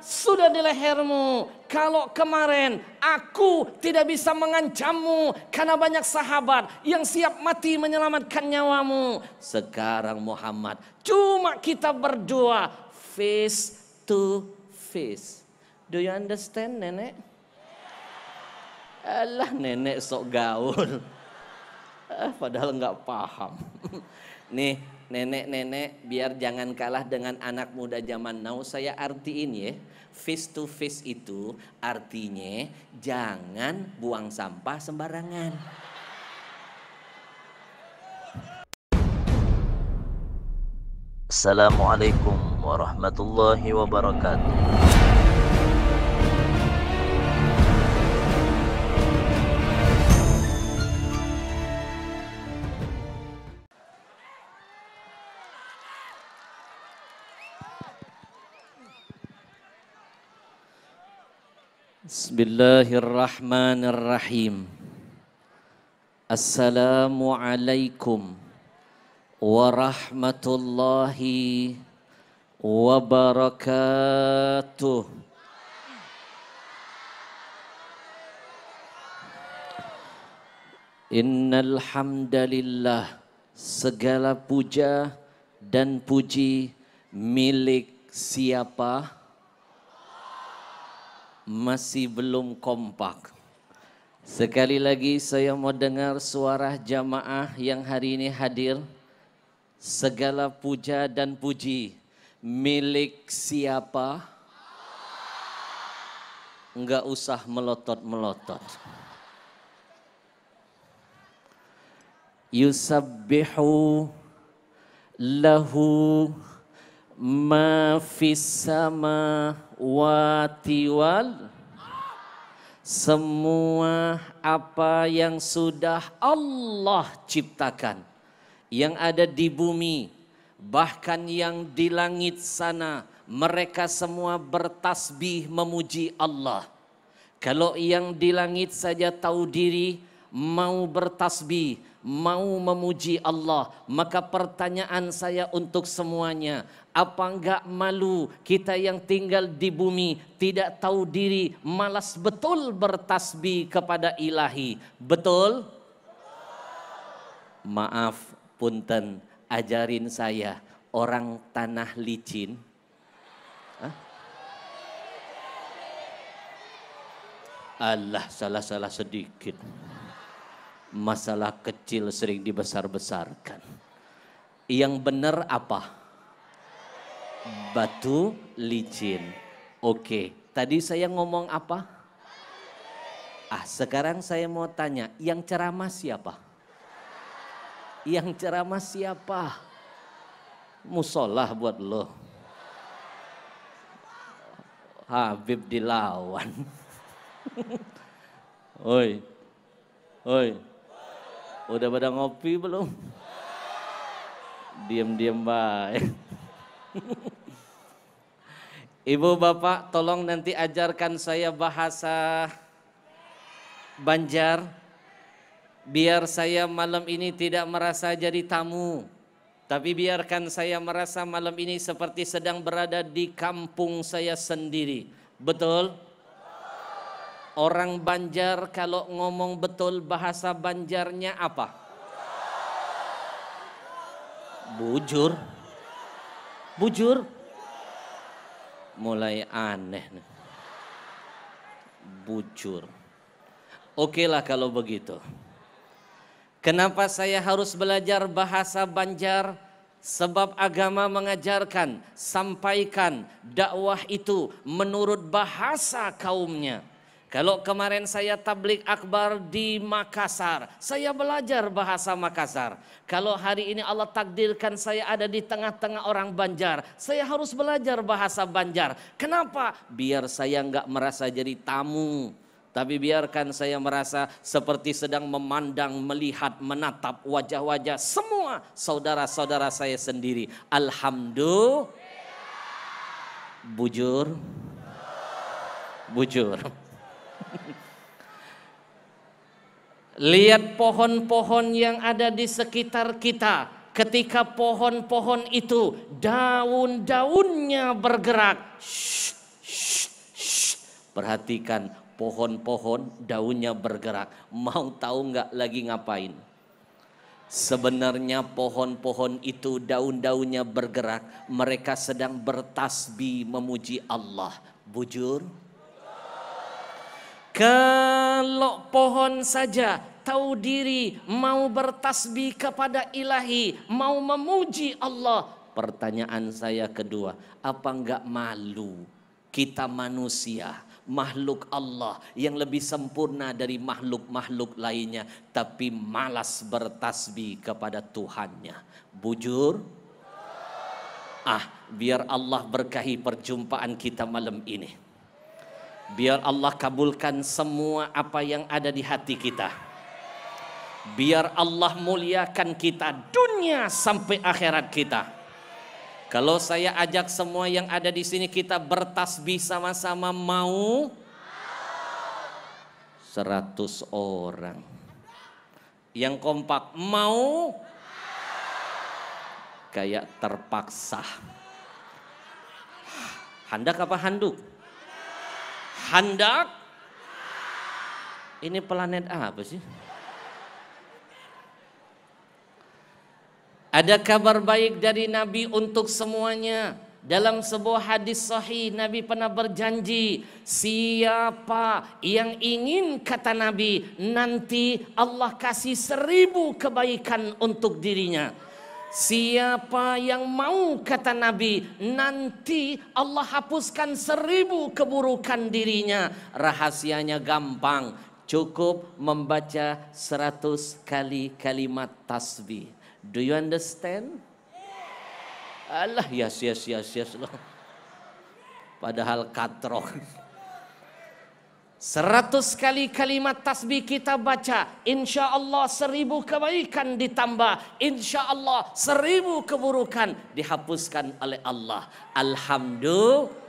sudah di lehermu. Kalau kemarin aku tidak bisa mengancammu karena banyak sahabat yang siap mati menyelamatkan nyawamu. Sekarang Muhammad cuma kita berdua face to face. Do you understand, nenek? Alah, nenek sok gaul. Padahal nggak paham. Nih nenek-nenek, biar jangan kalah dengan anak muda zaman now, saya artiin ya. Face to face itu artinya jangan buang sampah sembarangan. Assalamualaikum warahmatullahi wabarakatuh. Bismillahirrahmanirrahim. Assalamualaikum warahmatullahi wabarakatuh. Innal hamdalillah, segala puja dan puji milik siapa? Masih belum kompak. Sekali lagi saya mau dengar suara jamaah yang hari ini hadir. Segala puja dan puji milik siapa? Enggak usah melotot-melotot. Yusabbihu lahu ma fis samawati wal, semua apa yang sudah Allah ciptakan, yang ada di bumi, bahkan yang di langit sana, mereka semua bertasbih memuji Allah. Kalau yang di langit saja tahu diri, mau bertasbih, mau memuji Allah, maka pertanyaan saya untuk semuanya, apa enggak malu kita yang tinggal di bumi, tidak tahu diri, malas betul bertasbih kepada ilahi? Betul? Maaf, punten, ajarin saya, orang tanah licin. Hah? Allah, salah-salah sedikit. Masalah kecil sering dibesar-besarkan. Yang benar apa? Batu licin. Oke, tadi saya ngomong apa? Sekarang saya mau tanya, yang ceramah siapa? Yang ceramah siapa? Musolah buat lo. Habib dilawan. Oi, oi. Udah pada ngopi belum? Diam-diam baik. Ibu bapak tolong nanti ajarkan saya bahasa Banjar. Biar saya malam ini tidak merasa jadi tamu. Tapi biarkan saya merasa malam ini seperti sedang berada di kampung saya sendiri. Betul? Orang Banjar kalau ngomong betul bahasa Banjarnya apa? Bujur. Bujur. Mulai aneh nih. Bujur. Oke lah kalau begitu. Kenapa saya harus belajar bahasa Banjar? Sebab agama mengajarkan, sampaikan dakwah itu menurut bahasa kaumnya. Kalau kemarin saya tablik akbar di Makassar, saya belajar bahasa Makassar. Kalau hari ini Allah takdirkan saya ada di tengah-tengah orang Banjar, saya harus belajar bahasa Banjar. Kenapa? Biar saya nggak merasa jadi tamu, tapi biarkan saya merasa seperti sedang memandang, melihat, menatap wajah-wajah semua saudara-saudara saya sendiri. Alhamdulillah. Bujur. Bujur. Lihat pohon-pohon yang ada di sekitar kita. Ketika pohon-pohon itu daun-daunnya bergerak, shh, shh, Perhatikan pohon-pohon daunnya bergerak. Mau tahu nggak lagi ngapain? Sebenarnya pohon-pohon itu daun-daunnya bergerak. Mereka sedang bertasbih memuji Allah. Bujur? Kalau pohon saja tahu diri, mau bertasbih kepada ilahi, mau memuji Allah. Pertanyaan saya kedua, apa enggak malu kita manusia, makhluk Allah yang lebih sempurna dari makhluk-makhluk lainnya, tapi malas bertasbih kepada Tuhannya? Bujur? Biar Allah berkahi perjumpaan kita malam ini. Biar Allah kabulkan semua apa yang ada di hati kita. Biar Allah muliakan kita dunia sampai akhirat kita. Kalau saya ajak semua yang ada di sini kita bertasbih sama-sama, mau? 100 orang. Yang kompak mau? Kayak terpaksa. Handak apa handuk? Handak? Ini planet apa sih? Ada kabar baik dari Nabi untuk semuanya. Dalam sebuah hadis sahih, Nabi pernah berjanji, siapa yang ingin, kata Nabi, nanti Allah kasih 1000 kebaikan untuk dirinya. Siapa yang mau, kata Nabi, nanti Allah hapuskan 1000 keburukan dirinya. Rahasianya gampang, cukup membaca 100 kali kalimat tasbih. Do you understand? Alah, yes loh. Padahal katrok. 100 kali kalimat tasbih kita baca, insya Allah 1000 kebaikan ditambah, insya Allah 1000 keburukan dihapuskan oleh Allah. Alhamdulillah.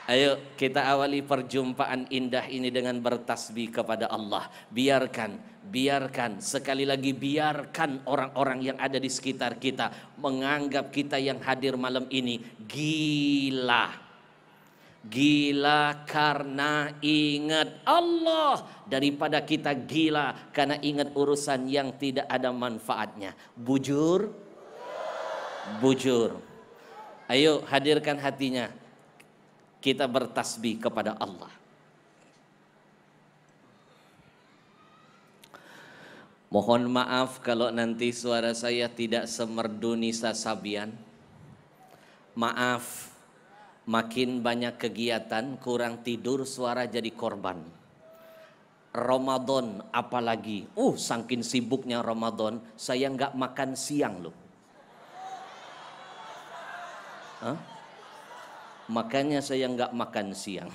Ayo kita awali perjumpaan indah ini dengan bertasbih kepada Allah. Biarkan, sekali lagi biarkan orang-orang yang ada di sekitar kita menganggap kita yang hadir malam ini gila. Gila karena ingat Allah daripada kita gila karena ingat urusan yang tidak ada manfaatnya. Bujur? Bujur. Ayo hadirkan hatinya. Kita bertasbih kepada Allah. Mohon maaf kalau nanti suara saya tidak semerdu Nisa Sabian. Maaf. Makin banyak kegiatan, kurang tidur, suara jadi korban. Ramadan apalagi, saking sibuknya Ramadan, saya nggak makan siang loh. Makanya saya nggak makan siang.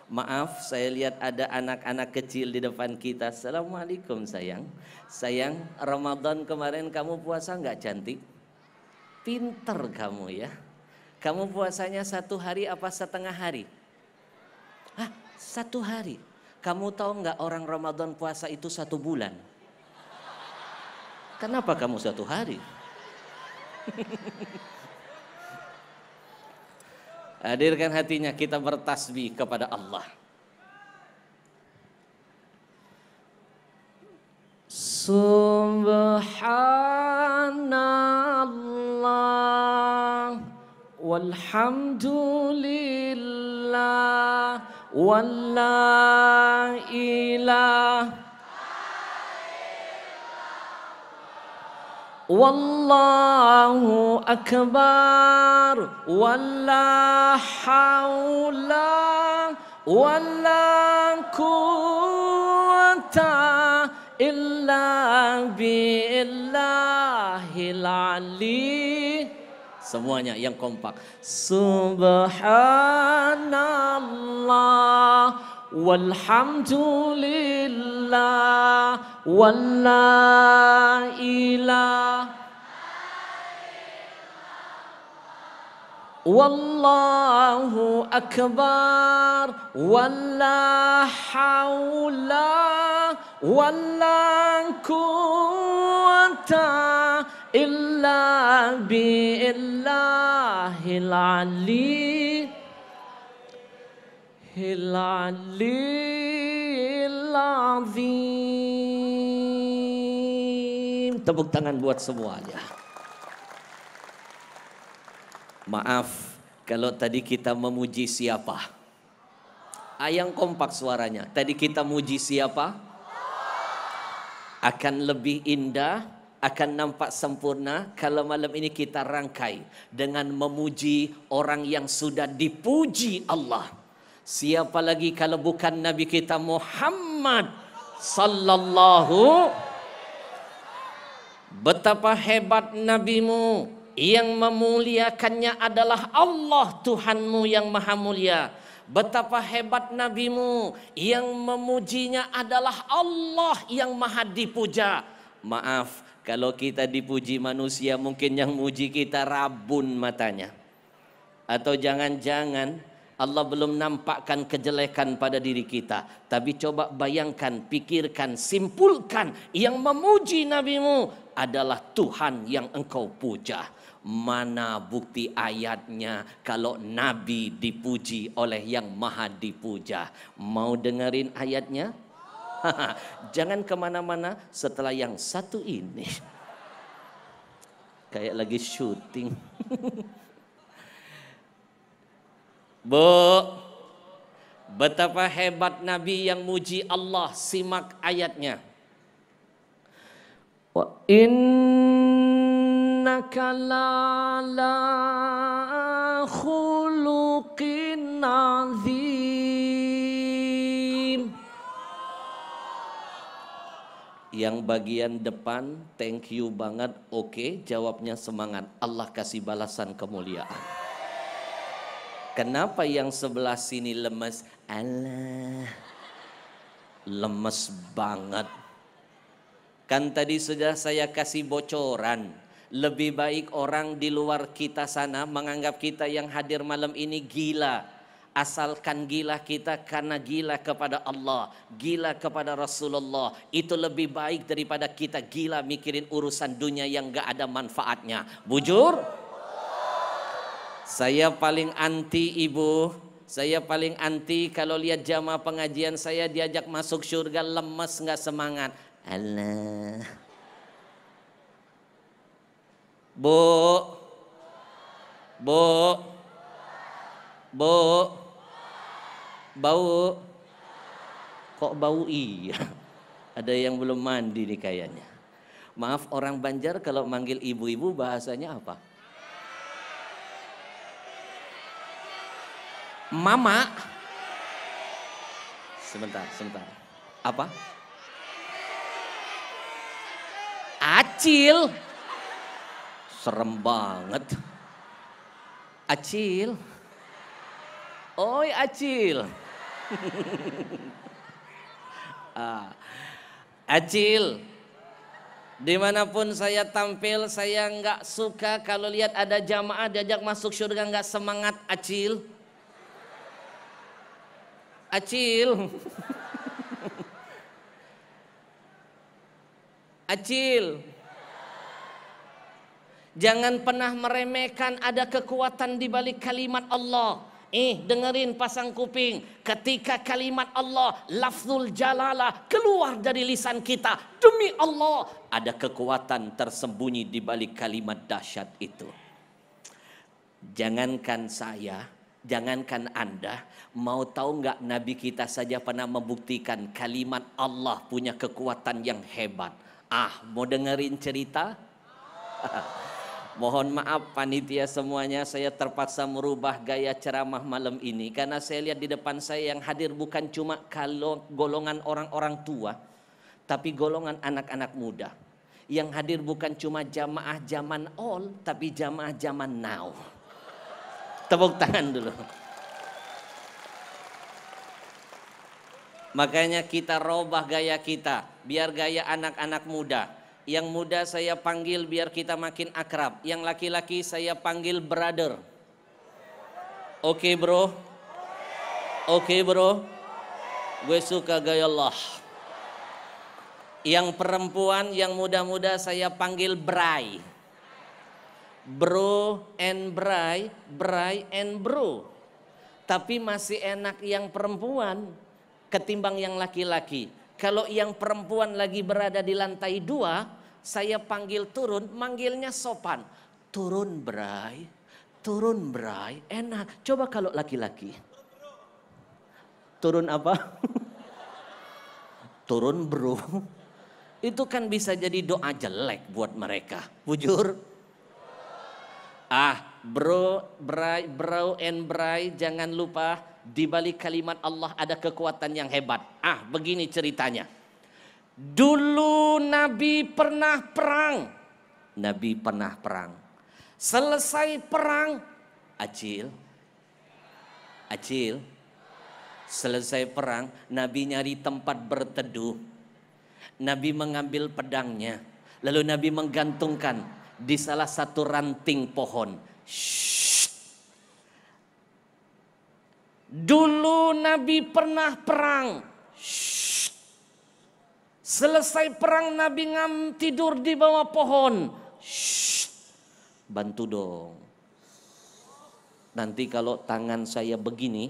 Maaf, saya lihat ada anak-anak kecil di depan kita. Assalamualaikum sayang. Sayang, Ramadan kemarin kamu puasa nggak cantik? Pinter kamu ya. Kamu puasanya 1 hari apa setengah hari? 1 hari. Kamu tahu nggak orang Ramadan puasa itu 1 bulan? Kenapa kamu 1 hari? Hadirkan hatinya, kita bertasbih kepada Allah. Subhanallah walhamdulillah wala ilah wallahu akbar wala haula wala quwata illa billahil ali. Semuanya yang kompak. Subhanallah walhamdulillah wala ilah wallahu akbar wala haula wala quwata illa billahil ali. azim. Tepuk tangan buat semuanya. Maaf kalau tadi kita memuji siapa? Yang kompak suaranya. Tadi kita muji siapa? Akan lebih indah, akan nampak sempurna kalau malam ini kita rangkai dengan memuji orang yang sudah dipuji Allah. Siapa lagi kalau bukan Nabi kita Muhammad sallallahu. Betapa hebat nabimu, yang memuliakannya adalah Allah Tuhanmu yang maha mulia. Betapa hebat nabimu, yang memujinya adalah Allah yang maha dipuja. Maaf, kalau kita dipuji manusia mungkin yang muji kita rabun matanya. Atau jangan-jangan Allah belum nampakkan kejelekan pada diri kita. Tapi coba bayangkan, pikirkan, simpulkan, yang memuji nabimu adalah Tuhan yang engkau puja. Mana bukti ayatnya kalau Nabi dipuji oleh yang maha dipuja? Mau dengerin ayatnya? Jangan kemana-mana setelah yang satu ini. Kayak lagi syuting. Bu, betapa hebat Nabi yang muji Allah. Simak ayatnya. Wa innaka la'ala khuluqin azim. Yang bagian depan thank you banget, oke, jawabnya semangat. Allah kasih balasan kemuliaan. Kenapa yang sebelah sini lemes? Alah, lemes banget. Kan tadi sudah saya kasih bocoran. Lebih baik orang di luar kita sana menganggap kita yang hadir malam ini gila. Asalkan gila kita karena gila kepada Allah, gila kepada Rasulullah. Itu lebih baik daripada kita gila mikirin urusan dunia yang gak ada manfaatnya. Bujur? Saya paling anti ibu. Saya paling anti kalau lihat jamaah pengajian saya diajak masuk surga lemes gak semangat. Allah. Bu. Bau. Kok bau iya? Ada yang belum mandi nih kayaknya. Maaf, orang Banjar kalau manggil ibu-ibu bahasanya apa? Mama. Sebentar. Apa? Acil. Serem banget. Acil. Oi Acil. Acil. Dimanapun saya tampil, saya nggak suka kalau lihat ada jamaah diajak masuk surga nggak semangat. Acil. Acil. Acil. Jangan pernah meremehkan ada kekuatan di balik kalimat Allah. Dengerin pasang kuping. Ketika kalimat Allah, lafzul jalalah keluar dari lisan kita, demi Allah, ada kekuatan tersembunyi di balik kalimat dahsyat itu. Jangankan saya, jangankan Anda, mau tahu nggak Nabi kita saja pernah membuktikan kalimat Allah punya kekuatan yang hebat. Mau dengerin cerita? Mohon maaf panitia semuanya, saya terpaksa merubah gaya ceramah malam ini karena saya lihat di depan saya yang hadir bukan cuma kalau golongan orang-orang tua, tapi golongan anak-anak muda. Yang hadir bukan cuma jamaah zaman old, tapi jamaah zaman now. Tepuk tangan dulu. Makanya kita robah gaya kita, biar gaya anak-anak muda. Yang muda saya panggil biar kita makin akrab. Yang laki-laki saya panggil brother. Oke bro? Oke bro? Gue suka gaya Allah. Yang perempuan, yang muda-muda saya panggil bray. Bro and bray and bro. Tapi masih enak yang perempuan ketimbang yang laki-laki. Kalau yang perempuan lagi berada di lantai 2, saya panggil turun, manggilnya sopan. Turun Bray, turun Bray, enak. Coba kalau laki-laki. Turun apa? Turun bro. Itu kan bisa jadi doa jelek buat mereka. Bujur. Bro and Bray, jangan lupa di balik kalimat Allah ada kekuatan yang hebat. Begini ceritanya. Dulu Nabi pernah perang. Nabi pernah perang. Selesai perang, Acil. Selesai perang, Nabi nyari tempat berteduh. Nabi mengambil pedangnya. Lalu Nabi menggantungkan di salah satu ranting pohon. Dulu Nabi pernah perang. Selesai perang Nabi tidur di bawah pohon. Bantu dong. Nanti kalau tangan saya begini,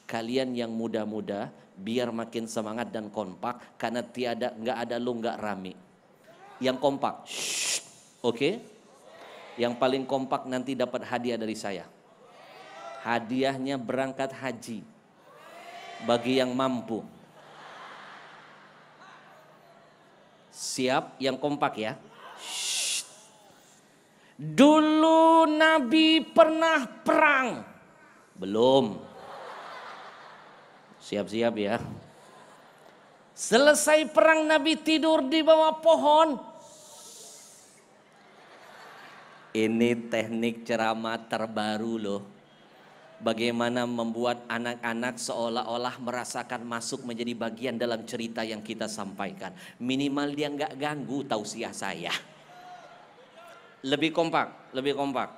kalian yang muda-muda biar makin semangat dan kompak, karena nggak ada lu nggak rame. Yang kompak, oke? Yang paling kompak nanti dapat hadiah dari saya. Hadiahnya berangkat haji bagi yang mampu. Siap yang kompak ya. Dulu Nabi pernah perang. Belum. Siap-siap ya. Selesai perang Nabi tidur di bawah pohon. Ini teknik ceramah terbaru loh. Bagaimana membuat anak-anak seolah-olah merasakan masuk menjadi bagian dalam cerita yang kita sampaikan. Minimal dia nggak ganggu tausiah saya. Lebih kompak, lebih kompak.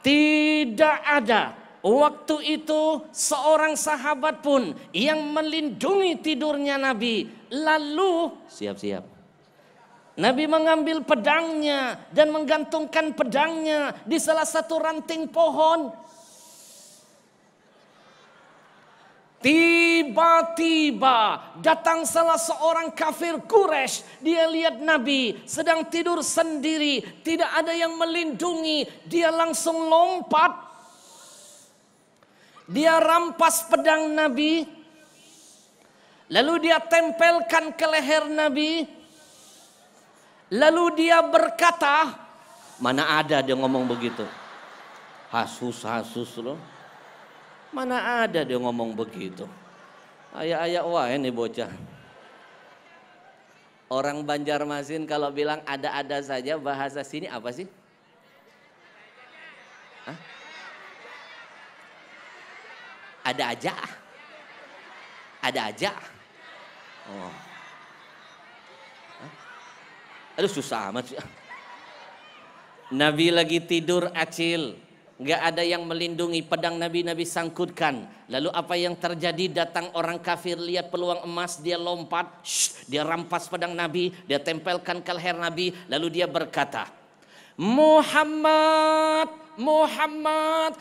Tidak ada waktu itu seorang sahabat pun yang melindungi tidurnya Nabi. Lalu siap-siap. Nabi mengambil pedangnya dan menggantungkan pedangnya di salah satu ranting pohon. Tiba-tiba datang salah seorang kafir Quraisy. Dia lihat Nabi sedang tidur sendiri, tidak ada yang melindungi. Dia langsung lompat. Dia rampas pedang Nabi. Lalu dia tempelkan ke leher Nabi. Lalu dia berkata, mana ada dia ngomong begitu? Hasus loh. Mana ada dia ngomong begitu? Ayak-ayak wah ini bocah. Orang Banjarmasin kalau bilang ada-ada saja, bahasa sini apa sih? Hah? Ada aja. Ada aja. Oh. Hah? Aduh susah amat sih. Nabi lagi tidur Acil. Nggak ada yang melindungi, pedang Nabi sangkutkan. Lalu apa yang terjadi? Datang orang kafir, lihat peluang emas, dia lompat, dia rampas pedang Nabi, dia tempelkan ke leher Nabi, lalu dia berkata, Muhammad,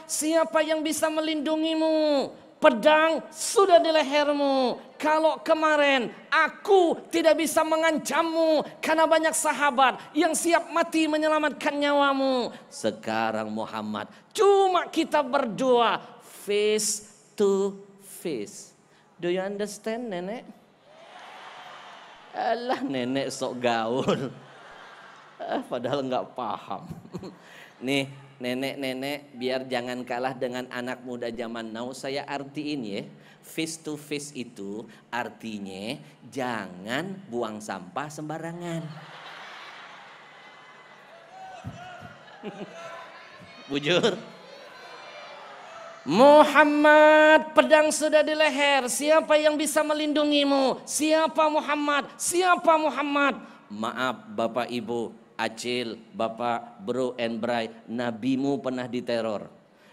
siapa yang bisa melindungimu? Pedang sudah di lehermu. Kalau kemarin aku tidak bisa mengancammu karena banyak sahabat yang siap mati menyelamatkan nyawamu. Sekarang Muhammad, cuma kita berdua face to face. Do you understand nenek? Alah nenek sok gaul. Padahal nggak paham. Nih nenek-nenek biar jangan kalah dengan anak muda zaman now, saya artiin ya. Face to face itu artinya jangan buang sampah sembarangan. Bujur. Muhammad, pedang sudah di leher. Siapa yang bisa melindungimu? Siapa Muhammad? Siapa Muhammad? Maaf Bapak Ibu, Acil, Bapak, Bro and Bray, nabimu pernah diteror,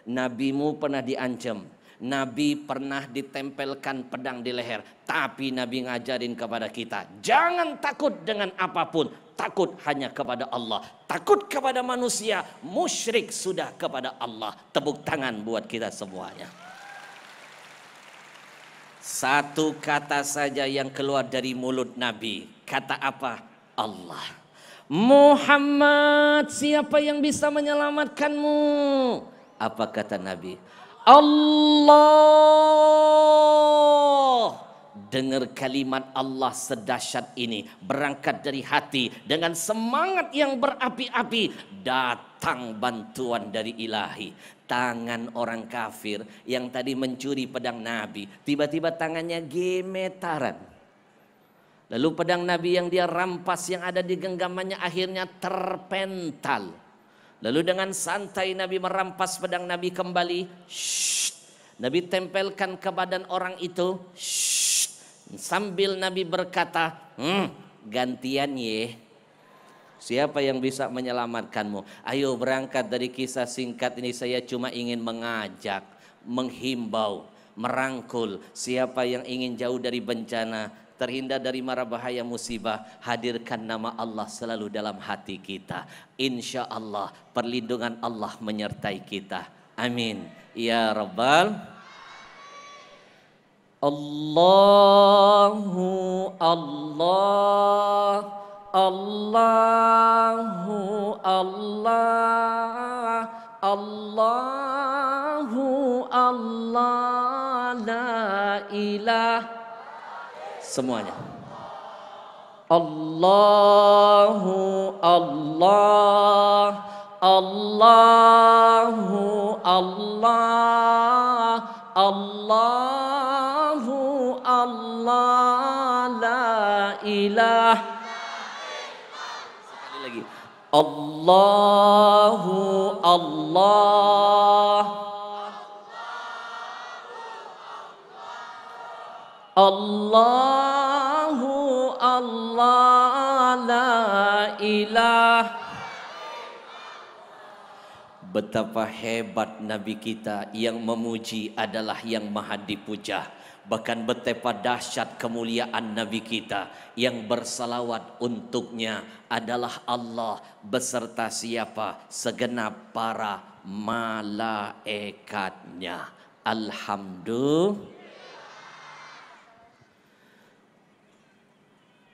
nabimu pernah diancam, Nabi pernah ditempelkan pedang di leher. Tapi Nabi ngajarin kepada kita, jangan takut dengan apapun, takut hanya kepada Allah. Takut kepada manusia, musyrik sudah kepada Allah. Tepuk tangan buat kita semuanya. Satu kata saja yang keluar dari mulut Nabi. Kata apa? Allah. Muhammad, siapa yang bisa menyelamatkanmu? Apa kata Nabi? Allah. Dengar kalimat Allah sedahsyat ini, berangkat dari hati dengan semangat yang berapi-api, datang bantuan dari ilahi. Tangan orang kafir yang tadi mencuri pedang Nabi, tiba-tiba tangannya gemetaran. Lalu pedang Nabi yang dia rampas yang ada di genggamannya akhirnya terpental. Lalu dengan santai Nabi merampas pedang Nabi kembali. Nabi tempelkan ke badan orang itu. Sambil Nabi berkata, gantian ye. Siapa yang bisa menyelamatkanmu? Ayo berangkat dari kisah singkat ini. Saya cuma ingin mengajak, menghimbau, merangkul. Siapa yang ingin jauh dari bencana, terhindar dari mara bahaya musibah, hadirkan nama Allah selalu dalam hati kita. Insya Allah perlindungan Allah menyertai kita. Amin. Ya Rabbal. Allahu Allah, Allahu Allah, Allahu Allah, la ilah. Semuanya. Allahu Allah, Allahu Allah, Allahu Allah, la ilah. Sekali lagi. Allahu Allah, Allahu Allah, la ilah. Betapa hebat Nabi kita, yang memuji adalah yang maha dipuja. Bahkan betapa dahsyat kemuliaan Nabi kita, yang bersalawat untuknya adalah Allah beserta siapa? Segenap para malaikatnya. Alhamdulillah.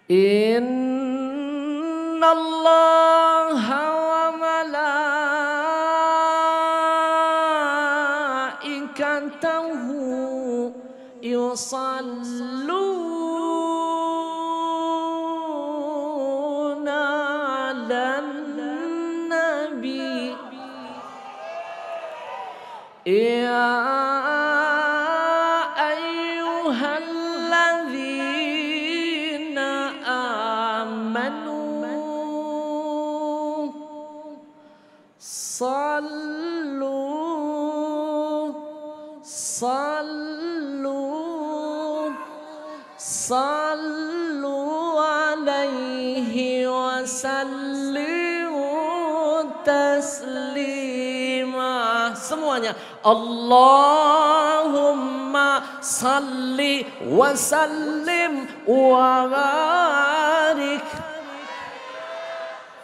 Innallaha wa malaikatahu yusalluna 'alan nabi. Ya ayyuhalladzina amanu sallu alaihi wa sallimu taslima. Semuanya. Allahumma salli wa sallim wa barik.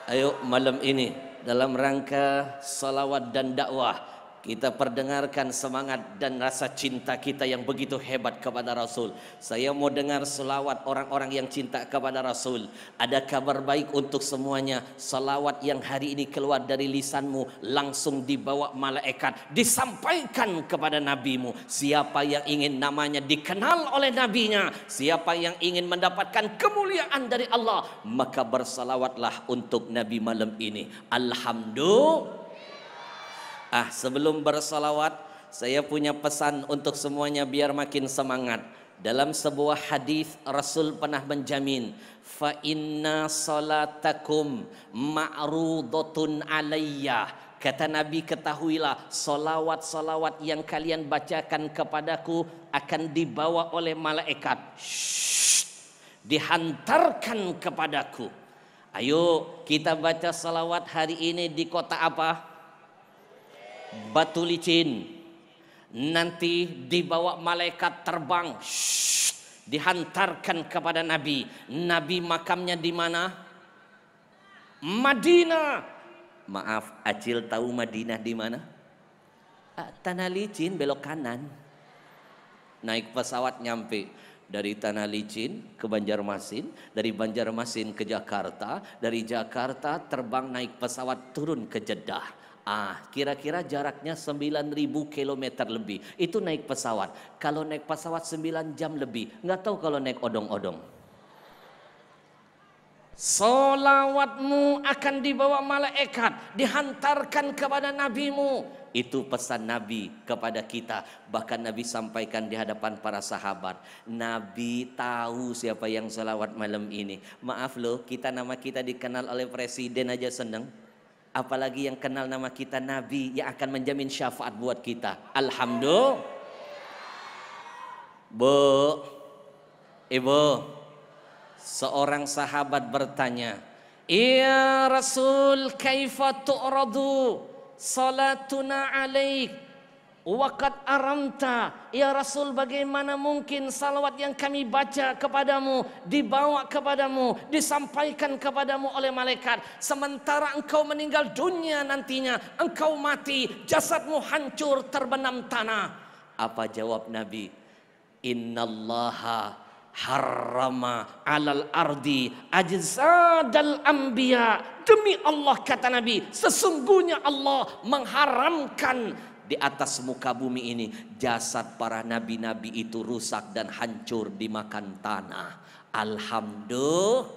Ayo malam ini dalam rangka salawat dan dakwah, kita perdengarkan semangat dan rasa cinta kita yang begitu hebat kepada Rasul. Saya mau dengar selawat orang-orang yang cinta kepada Rasul. Ada kabar baik untuk semuanya. Selawat yang hari ini keluar dari lisanmu langsung dibawa malaikat, disampaikan kepada nabimu. Siapa yang ingin namanya dikenal oleh nabinya, siapa yang ingin mendapatkan kemuliaan dari Allah, maka bersalawatlah untuk Nabi malam ini. Alhamdulillah. Sebelum bersalawat, saya punya pesan untuk semuanya biar makin semangat. Dalam sebuah hadis Rasul pernah menjamin, fa inna salatakum ma'rudatun alayya. Kata Nabi, ketahuilah salawat-salawat yang kalian bacakan kepadaku akan dibawa oleh malaikat, dihantarkan kepadaku. Ayo kita baca salawat hari ini di kota apa? Batu Licin. Nanti dibawa malaikat terbang, dihantarkan kepada Nabi. Nabi makamnya di mana? Madinah. Maaf, Acil tahu Madinah di mana? Tanah Licin, belok kanan. Naik pesawat nyampe dari Tanah Licin ke Banjarmasin, dari Banjarmasin ke Jakarta, dari Jakarta terbang naik pesawat turun ke Jeddah. Kira-kira jaraknya 9.000 km lebih. Itu naik pesawat. Kalau naik pesawat 9 jam lebih. Nggak tahu kalau naik odong-odong. Solawatmu akan dibawa malaikat, dihantarkan kepada nabimu. Itu pesan Nabi kepada kita. Bahkan Nabi sampaikan di hadapan para sahabat. Nabi tahu siapa yang salawat malam ini. Maaf loh, nama kita dikenal oleh presiden aja seneng. Apalagi yang kenal nama kita Nabi yang akan menjamin syafaat buat kita. Alhamdulillah. Bu, Ibu, seorang sahabat bertanya, "Ya Rasul, kaifa tu'radu salatuna alaik waqad aramta?" Ya Rasul, bagaimana mungkin salawat yang kami baca kepadamu dibawa kepadamu, disampaikan kepadamu oleh malaikat, sementara engkau meninggal dunia nantinya, engkau mati, jasadmu hancur terbenam tanah. Apa jawab Nabi? Innallaha harrama alal ardi ajzadal anbiya. Demi Allah, kata Nabi, sesungguhnya Allah mengharamkan di atas muka bumi ini jasad para nabi-nabi itu rusak dan hancur dimakan tanah. Alhamdulillah.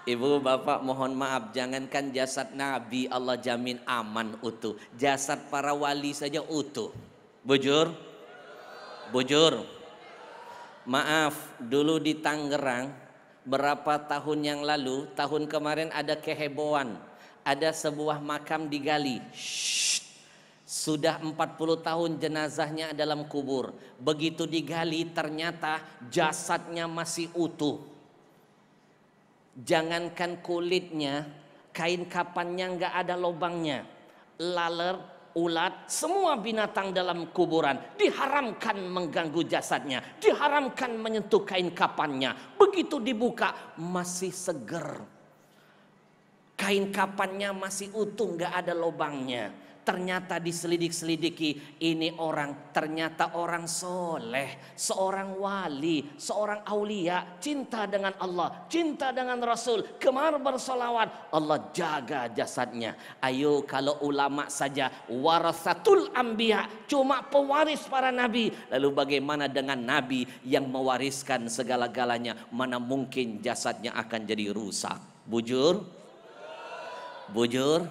Ibu bapak mohon maaf, jangankan jasad nabi Allah jamin aman utuh, jasad para wali saja utuh. Bujur, bujur. Maaf, dulu di Tangerang berapa tahun yang lalu, tahun kemarin ada kehebohan. Ada sebuah makam digali. Sudah 40 tahun jenazahnya dalam kubur. Begitu digali ternyata jasadnya masih utuh. Jangankan kulitnya, kain kapannya nggak ada lubangnya. Laler, ulat, semua binatang dalam kuburan diharamkan mengganggu jasadnya, diharamkan menyentuh kain kapannya. Begitu dibuka masih seger, kain kapannya masih utuh, nggak ada lubangnya. Ternyata diselidik-selidiki, ini orang ternyata orang soleh, seorang wali, seorang aulia, cinta dengan Allah, cinta dengan Rasul, gemar bersolawat. Allah jaga jasadnya. Ayo, kalau ulama saja warasatul anbiya, cuma pewaris para nabi, lalu bagaimana dengan nabi yang mewariskan segala-galanya? Mana mungkin jasadnya akan jadi rusak? Bujur, bujur.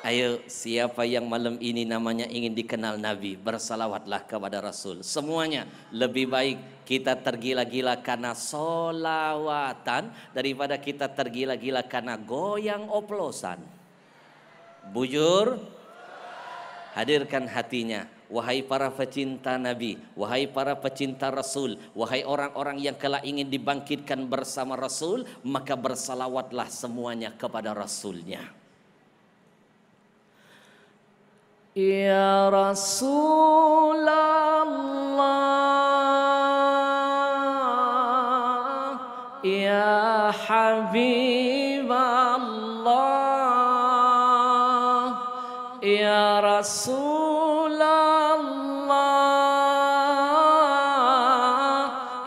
Ayo, siapa yang malam ini namanya ingin dikenal Nabi, bersalawatlah kepada Rasul. Semuanya lebih baik kita tergila-gila karena solawatan daripada kita tergila-gila karena goyang oplosan. Bujur, hadirkan hatinya. Wahai para pecinta Nabi, wahai para pecinta Rasul, wahai orang-orang yang kelak ingin dibangkitkan bersama Rasul, maka bersalawatlah semuanya kepada Rasulnya. Ya Rasulullah, ya Habiballah, ya Rasulullah,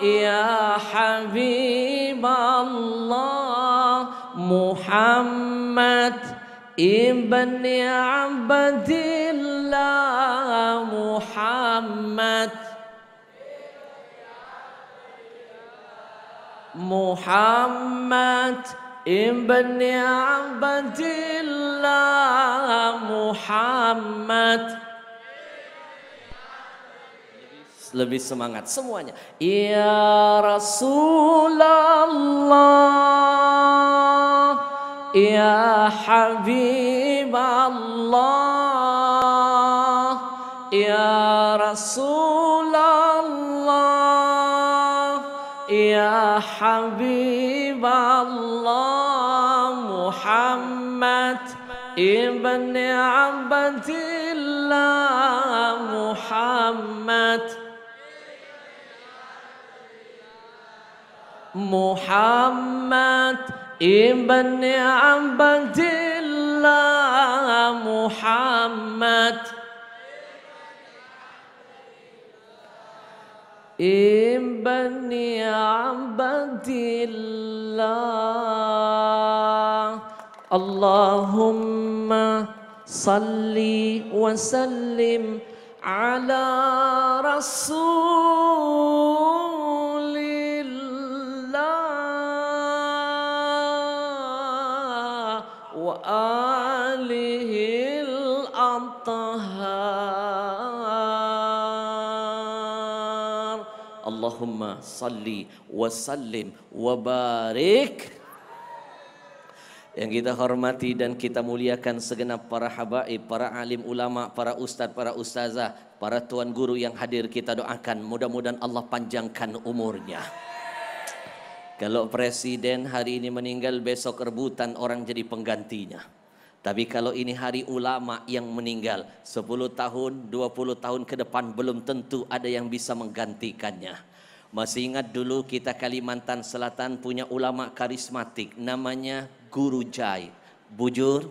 ya Habiballah. Muhammad ibni Abdillah, Muhammad, Muhammad ibni Abdillah, Muhammad. Lebih semangat semuanya. Ya Rasulullah, ya Habiballah, ya Rasulullah, ya Habiballah. Muhammad ibni Abdillah, Muhammad, Muhammad Ibn Abdillah Muhammad Ibn Abdillah. Allahumma salli wa sallim ala Rasulillah wa alihil athhar. Allahumma salli wa sallim wa barik. Yang kita hormati dan kita muliakan segenap para habaib, para alim ulama, para ustadz, para ustazah, para tuan guru yang hadir, kita doakan mudah-mudahan Allah panjangkan umurnya. Kalau presiden hari ini meninggal, besok rebutan orang jadi penggantinya. Tapi kalau ini hari ulama yang meninggal, 10 tahun, 20 tahun ke depan belum tentu ada yang bisa menggantikannya. Masih ingat dulu kita Kalimantan Selatan punya ulama karismatik namanya Guru Jai. Bujur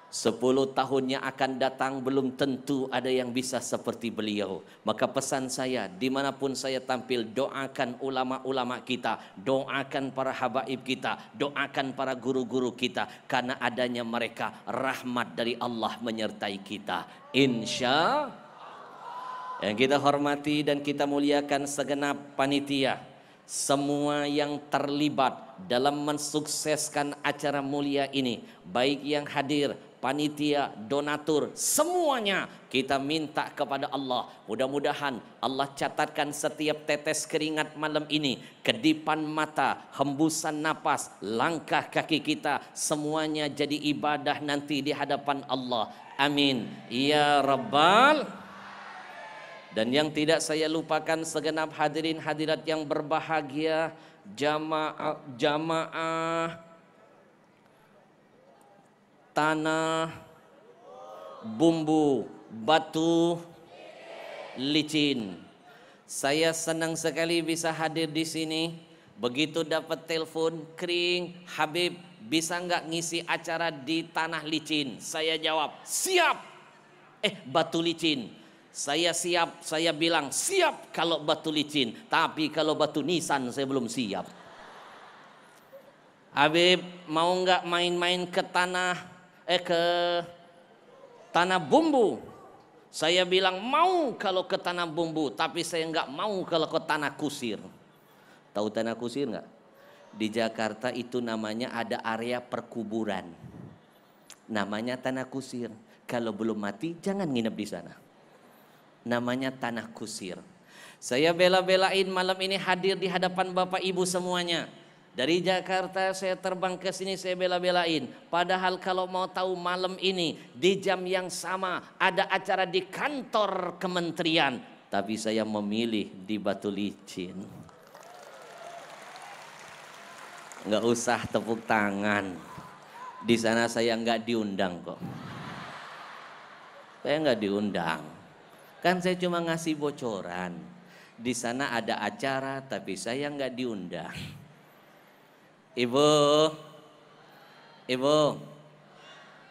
10 tahunnya akan datang belum tentu ada yang bisa seperti beliau. Maka pesan saya dimanapun saya tampil, doakan ulama-ulama kita, doakan para habaib kita, doakan para guru-guru kita, karena adanya mereka rahmat dari Allah menyertai kita, insya Allah. Yang kita hormati dan kita muliakan segenap panitia, semua yang terlibat dalam mensukseskan acara mulia ini, baik yang hadir, panitia, donatur, semuanya kita minta kepada Allah. Mudah-mudahan Allah catatkan setiap tetes keringat malam ini, kedipan mata, hembusan napas, langkah kaki kita, semuanya jadi ibadah nanti di hadapan Allah. Amin ya Rabbal. Dan yang tidak saya lupakan segenap hadirin hadirat yang berbahagia, jamaah tanah bumbu batu licin. Saya senang sekali bisa hadir di sini. Begitu dapat telepon, kering, Habib bisa nggak ngisi acara di tanah licin? Saya jawab siap. Batu licin. Saya siap, saya bilang siap kalau batu licin, tapi kalau batu nisan saya belum siap. Habib mau nggak main-main ke tanah bumbu? Saya bilang mau kalau ke tanah bumbu, tapi saya nggak mau kalau ke tanah kusir. Tahu tanah kusir nggak? Di Jakarta itu namanya ada area perkuburan, namanya tanah kusir. Kalau belum mati jangan nginep di sana. Namanya tanah kusir. Saya bela-belain malam ini hadir di hadapan Bapak Ibu semuanya. Dari Jakarta saya terbang ke sini, saya bela-belain. Padahal kalau mau tahu malam ini di jam yang sama ada acara di kantor kementerian, tapi saya memilih di Batu Licin. Nggak usah tepuk tangan. Di sana saya nggak diundang kok. Saya nggak diundang. Kan saya cuma ngasih bocoran. Di sana ada acara tapi saya nggak diundang. Ibu,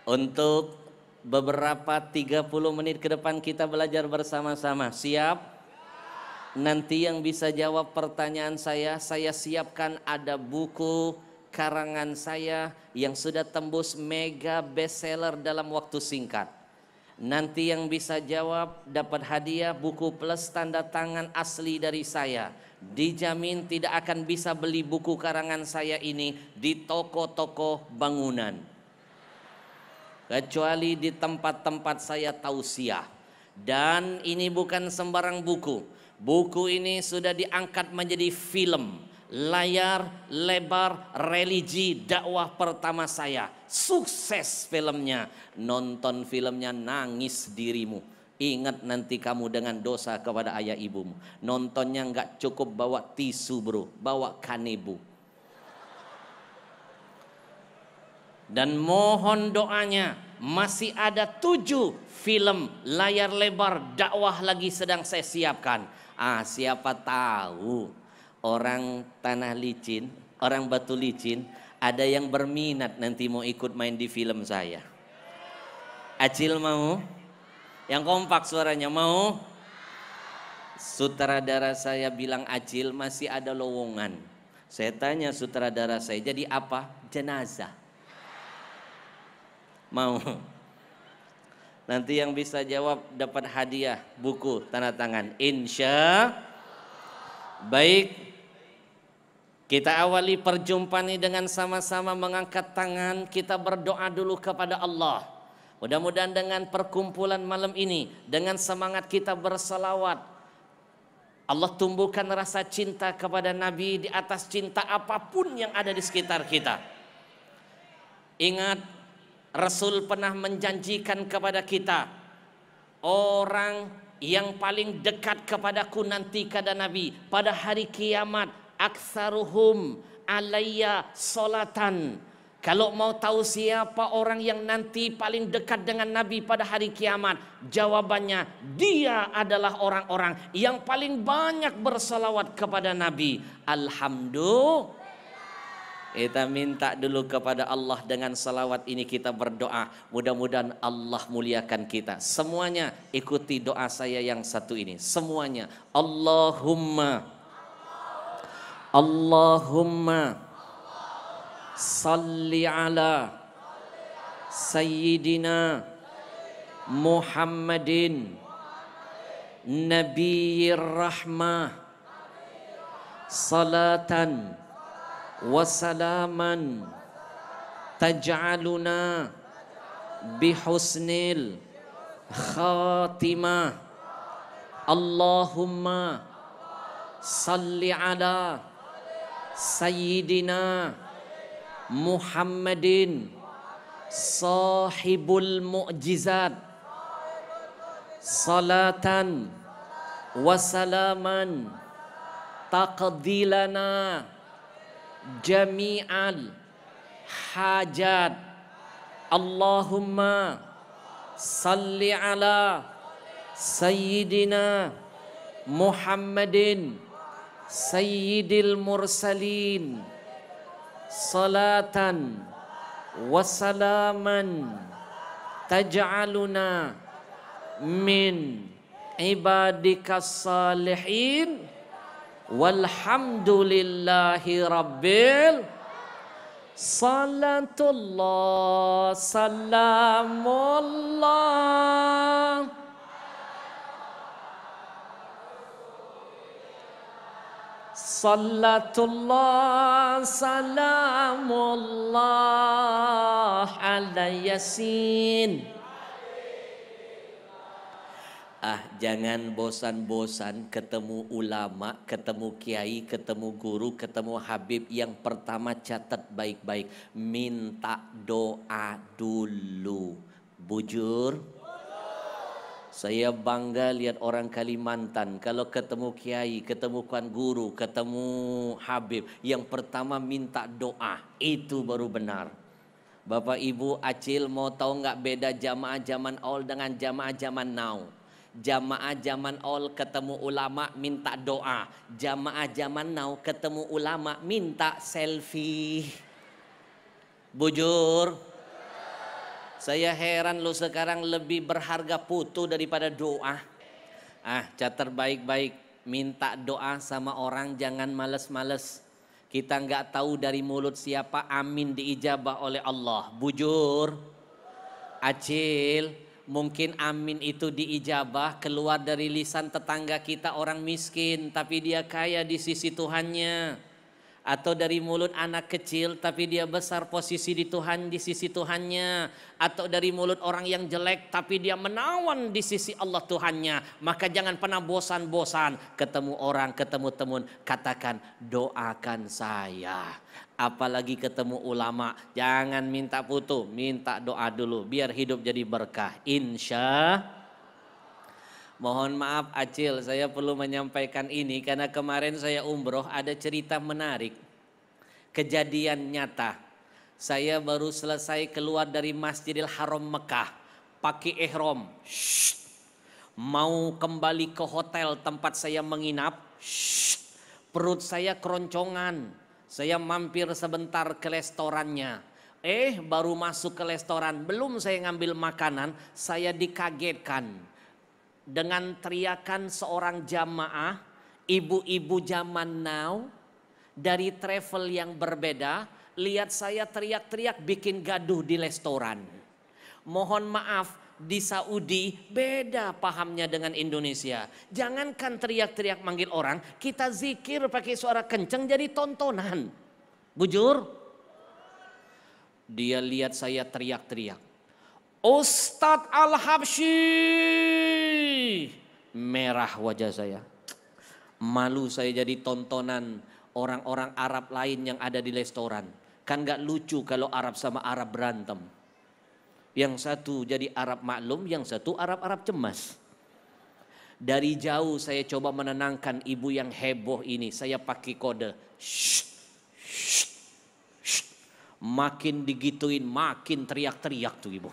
untuk beberapa 30 menit ke depan kita belajar bersama-sama. Siap? Nanti yang bisa jawab pertanyaan saya siapkan ada buku karangan saya yang sudah tembus mega bestseller dalam waktu singkat. Nanti yang bisa jawab dapat hadiah buku plus tanda tangan asli dari saya. Dijamin tidak akan bisa beli buku karangan saya ini di toko-toko bangunan, kecuali di tempat-tempat saya tausiah. Dan ini bukan sembarang buku. Buku ini sudah diangkat menjadi film layar lebar religi dakwah pertama saya. Sukses filmnya. Nonton filmnya nangis dirimu. Ingat nanti kamu dengan dosa kepada ayah ibumu. Nontonnya nggak cukup bawa tisu bro, bawa kanebu. Dan mohon doanya, masih ada 7 film layar lebar dakwah lagi sedang saya siapkan. Siapa tahu orang tanah licin Orang Batu Licin, ada yang berminat nanti mau ikut main di film saya. Acil mau? Yang kompak suaranya mau? Sutradara saya bilang Acil masih ada lowongan. Saya tanya sutradara saya, jadi apa? Jenazah. Mau? Nanti yang bisa jawab dapat hadiah buku tanda tangan. Insya. Baik. Kita awali perjumpaan ini dengan sama-sama mengangkat tangan. Kita berdoa dulu kepada Allah. Mudah-mudahan dengan perkumpulan malam ini, dengan semangat kita berselawat, Allah tumbuhkan rasa cinta kepada Nabi di atas cinta apapun yang ada di sekitar kita. Ingat, Rasul pernah menjanjikan kepada kita, orang yang paling dekat kepadaku nanti kata Nabi pada hari kiamat, aktsaruhum alayya salatan. Kalau mau tahu siapa orang yang nanti paling dekat dengan Nabi pada hari kiamat, jawabannya dia adalah orang-orang yang paling banyak bersalawat kepada Nabi. Alhamdulillah. Kita minta dulu kepada Allah dengan salawat ini kita berdoa. Mudah-mudahan Allah muliakan kita. Semuanya ikuti doa saya yang satu ini. Semuanya. Allahumma salli ala Sayyidina Muhammadin Nabiyyir Rahmah salatan wasalaman taj'aluna bihusnil khatimah. Allahumma salli ala Sayyidina Muhammadin sahibul mu'jizat salatan wasalaman taqdilana jami'al hajat. Allahumma salli ala Sayyidina Muhammadin Sayyidil mursalin salatan wasalaman taj'aluna min ibadikas salihin walhamdulillahi rabbil salatullah salamullah salatullah salamullah ala yasin. Jangan bosan-bosan ketemu ulama, ketemu kiai, ketemu guru, ketemu habib. Yang pertama catat baik-baik, minta doa dulu. Bujur. Saya bangga lihat orang Kalimantan kalau ketemu kiai, ketemu guru, ketemu habib, yang pertama minta doa. Itu baru benar. Bapak Ibu, Acil mau tahu nggak beda jamaah zaman awal dengan jamaah zaman now? Jamaah zaman awal ketemu ulama minta doa. Jamaah zaman now ketemu ulama minta selfie. Bujur. Saya heran lo sekarang lebih berharga foto daripada doa. Catat baik-baik. Minta doa sama orang jangan males-males. Kita nggak tahu dari mulut siapa amin diijabah oleh Allah. Bujur. Acil, mungkin amin itu diijabah keluar dari lisan tetangga kita orang miskin tapi dia kaya di sisi Tuhannya. Atau dari mulut anak kecil tapi dia besar posisi di Tuhan, di sisi Tuhannya. Atau dari mulut orang yang jelek tapi dia menawan di sisi Allah Tuhannya. Maka jangan pernah bosan-bosan ketemu orang, ketemu teman, katakan doakan saya. Apalagi ketemu ulama, jangan minta foto, minta doa dulu biar hidup jadi berkah. Insya. Mohon maaf Acil, saya perlu menyampaikan ini karena kemarin saya umroh ada cerita menarik. Kejadian nyata. Saya baru selesai keluar dari Masjidil Haram Mekah, pakai ihram. Mau kembali ke hotel tempat saya menginap. Perut saya keroncongan. Saya mampir sebentar ke restorannya. Baru masuk ke restoran, belum saya ngambil makanan, saya dikagetkan dengan teriakan seorang jamaah, ibu-ibu zaman now, dari travel yang berbeda. Lihat saya teriak-teriak bikin gaduh di restoran. Mohon maaf, di Saudi beda pahamnya dengan Indonesia. Jangankan teriak-teriak manggil orang, kita zikir pakai suara kenceng jadi tontonan. Bujur? Dia lihat saya teriak-teriak. Ustadz Al-Habsyi. Merah wajah saya. Malu saya jadi tontonan orang-orang Arab lain yang ada di restoran. Kan gak lucu kalau Arab sama Arab berantem. Yang satu jadi Arab maklum, yang satu Arab-Arab cemas. Dari jauh saya coba menenangkan ibu yang heboh ini. Saya pakai kode. Shh, shh, shh. Makin digituin, makin teriak-teriak tuh ibu.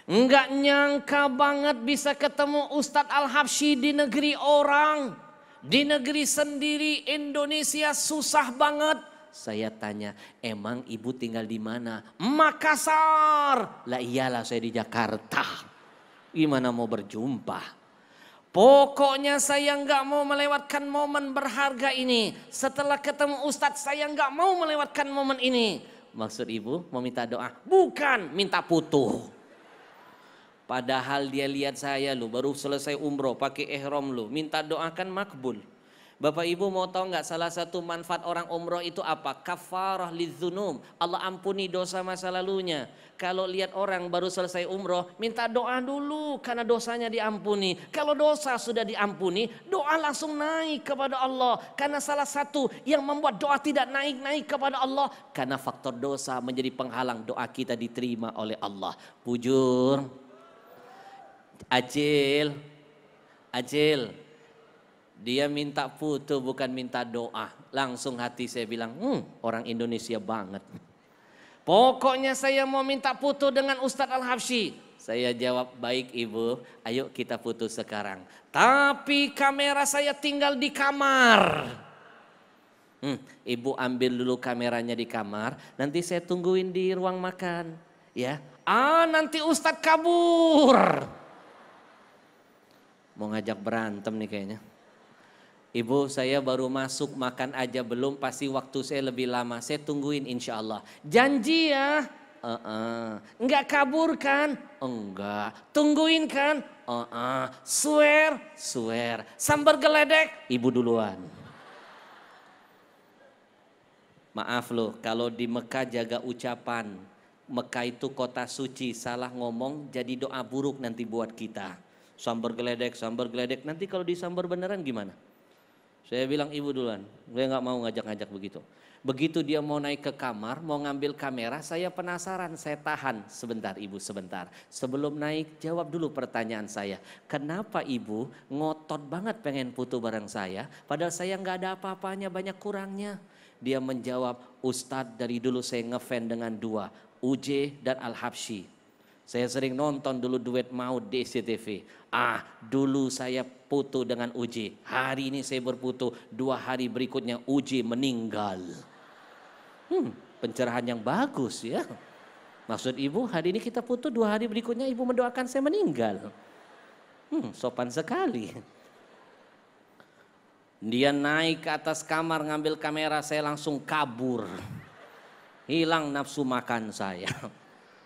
Enggak nyangka banget bisa ketemu Ustadz Al-Habsyi di negeri orang. Di negeri sendiri Indonesia susah banget. Saya tanya, emang ibu tinggal di mana? Makassar. Lah iyalah saya di Jakarta. Gimana mau berjumpa? Pokoknya saya nggak mau melewatkan momen berharga ini. Setelah ketemu Ustadz saya nggak mau melewatkan momen ini. Maksud ibu mau minta doa? Bukan, minta putu. Padahal dia lihat saya lu baru selesai umroh pakai ihram lu. Minta doakan makbul. Bapak Ibu mau tahu nggak salah satu manfaat orang umroh itu apa? Kafarah lidzunub. Allah ampuni dosa masa lalunya. Kalau lihat orang baru selesai umroh, minta doa dulu karena dosanya diampuni. Kalau dosa sudah diampuni, doa langsung naik kepada Allah. Karena salah satu yang membuat doa tidak naik-naik kepada Allah, karena faktor dosa menjadi penghalang doa kita diterima oleh Allah. Bujur, Acil. Dia minta foto bukan minta doa. Langsung hati saya bilang, orang Indonesia banget. Pokoknya saya mau minta foto dengan Ustadz Al-Habsyi. Saya jawab, baik ibu, ayo kita foto sekarang. Tapi kamera saya tinggal di kamar. Ibu ambil dulu kameranya di kamar, nanti saya tungguin di ruang makan. Ya, nanti Ustadz kabur. Mau ngajak berantem nih kayaknya. Ibu saya baru masuk makan aja belum, pasti waktu saya lebih lama. Saya tungguin insya Allah. Janji ya? Enggak kabur kan? Enggak. Tungguin kan? Swear? Swear. Sambar geledek? Ibu duluan. Maaf loh kalau di Mekah jaga ucapan. Mekah itu kota suci, salah ngomong jadi doa buruk nanti buat kita. Sambar geledek, nanti kalau disambar beneran gimana? Saya bilang ibu duluan, saya nggak mau ngajak-ngajak begitu. Begitu dia mau naik ke kamar, mau ngambil kamera, saya penasaran, saya tahan. Sebentar ibu, sebentar. Sebelum naik, jawab dulu pertanyaan saya. Kenapa ibu ngotot banget pengen foto bareng saya, padahal saya nggak ada apa-apanya, banyak kurangnya. Dia menjawab, Ustadz dari dulu saya ngefan dengan dua, UJ dan Al-Habsyi. Saya sering nonton dulu duet maut di SCTV. Dulu saya foto dengan Uji. Hari ini saya berfoto, 2 hari berikutnya Uji meninggal. Pencerahan yang bagus ya. Maksud ibu hari ini kita foto, 2 hari berikutnya ibu mendoakan saya meninggal. Sopan sekali. Dia naik ke atas kamar ngambil kamera, saya langsung kabur. Hilang nafsu makan saya.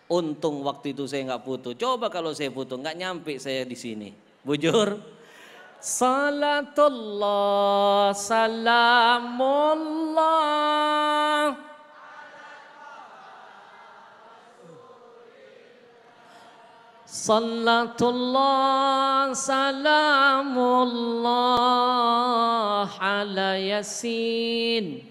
Untung waktu itu saya nggak foto. Coba kalau saya foto nggak nyampe saya di sini. Bujur. Salatullah, salamullah. Salatullah, salamullah ala Yasin.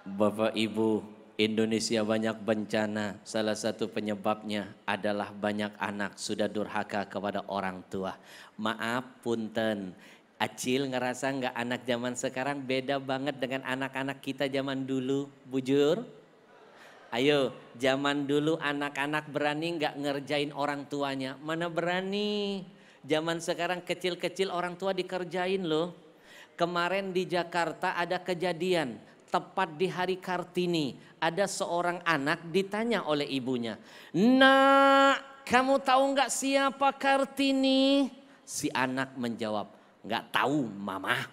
Bapak Ibu, Indonesia banyak bencana, salah satu penyebabnya adalah banyak anak sudah durhaka kepada orang tua. Maaf punten, Acil ngerasa nggak anak zaman sekarang beda banget dengan anak-anak kita zaman dulu, bujur? Ayo, zaman dulu anak-anak berani nggak ngerjain orang tuanya? Mana berani? Zaman sekarang kecil-kecil orang tua dikerjain loh. Kemarin di Jakarta ada kejadian, tepat di hari Kartini, ada seorang anak ditanya oleh ibunya, "Nak, kamu tahu nggak siapa Kartini?" Si anak menjawab, "Nggak tahu, Mama."